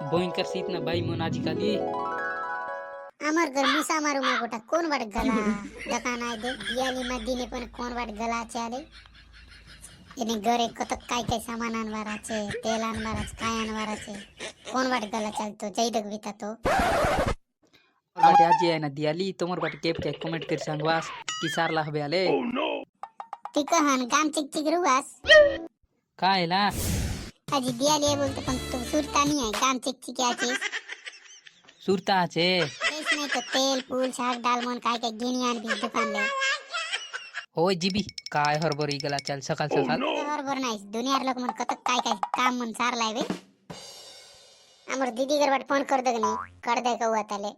भयंकर शीत ना भाई मन आजिकाली आमर घर मुसा मारू मा गोटा कोण वाट गला दकान आय दे दियाली मा दिने पण कोण वाट गला चाले एने घरे कतक काय काय सामान आणवारा छे तेल आणवारा छे काय आणवारा छे कोण वाट गला चालतो जैदक विता तो बाटे आजी आहे ना दियाली तोमर बाटे केप के कमेंट कर सांगवास की सारला हबे आले ती कहन काम चिक चिक रुवास काय ला आजी दियाली आहे बोलतो पण तू सुरता नहीं है काम चिक चिक आचे सुरता छे देश नहीं तो तेल फूल शाक दाल मन काय काय गिनी आन भी दुकान ले होय जीबी काय हरभरी गेला चल सकाळ सकाळ बरोबर नाही दुनियार लोक मन कतक काय काय काम मन सार लाय बे आमर दीदी घर वाट फोन कर दग नहीं कर दे का हुआ ताले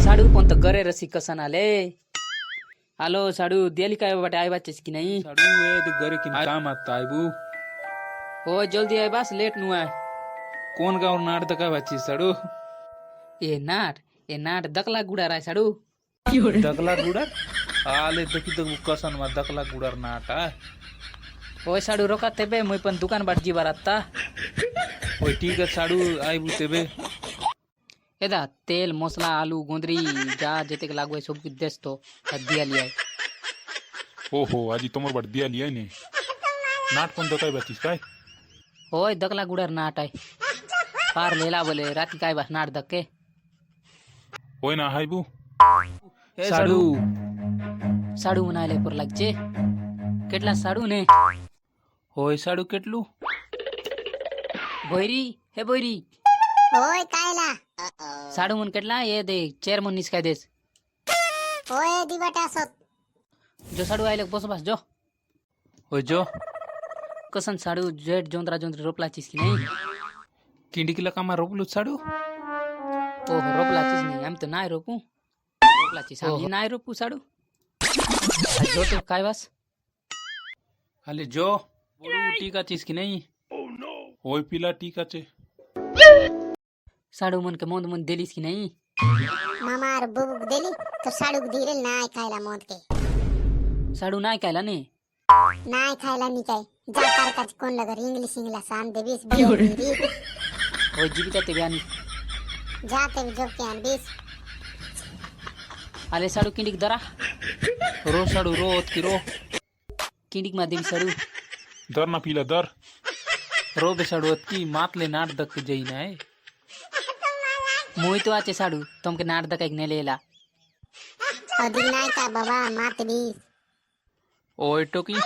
साडू पण तो घरे रसी कसन आले हॅलो साडू दियाली काय बाटे आय बाचेस की नाही साडू ए ते घरे किन काम आता आयबू हो जल्दी आय बस लेट नु आय कोण गाव नाट काय वाची साडू ए नाट दकला गुडा राय साडू दकला गुडर आले तो की कसन मा दकला गुडर नाट आ होय साडू रोका तेबे मुई पण दुकान बाट जीवार आता ओय ठीक है साडू आयबू तेबे एदा तेल मसला आलू गोंदरी जा जेते के लागू सब कुछ देस तो दियाली आय ओहो आजी तोमर बड़ दिया लिया ने नाट पण तो काय बातीस काय होय दकला गुडर नाट आय पार लेला बोले राती काय बा नाट दक्के होय ना हायबू ए साडू साडू मनायले पर लागचे કેટલા સાડુ ને होय साडू केटलू ભોયરી હે ભોયરી ओय कायला સાડુ મન કેટલા એ દે ચેર મન નિસ્કાય દેસ ओय दिवाटा सत જો સાડુ આયલે બસ બસ જો होय जो કસન સાડુ જેટ જોંદરા જોંદરી રોપલા ચીસ की नहीं किंडी किला कामा रोपलू साडू ઓહો રોપલા ચીસ નહીં એમ તો નાય રોપું રોપલા ચીસ આમ નાય રોપું સાડુ જો તો काय वास आले जो बोलू टीका चीज की नहीं होय पिला टीकाचे साडू मन के मोंद मन देलीस की नहीं मामार बुबुक देली तो साडूक धीरेल नाय खायला मोद के साडू नाय कायला ने नाय खायला नी काय जा कारकाच कोण लगर इंग्लिश इंग्लिश आन देबीस बिरी होय जीविता ते बयानी जाते जोक के आन बीस आले साडू किंडिक दरा रो साडू रो की रो किंडिक मा देवी साडू दर ना पिला दर रो बे साडू की मातले नाट दक जई ना मोई तो आचे साडू तुमके नाट दका एक ने लेला अदिल नाय का बाबा मात बीस ओय टोकी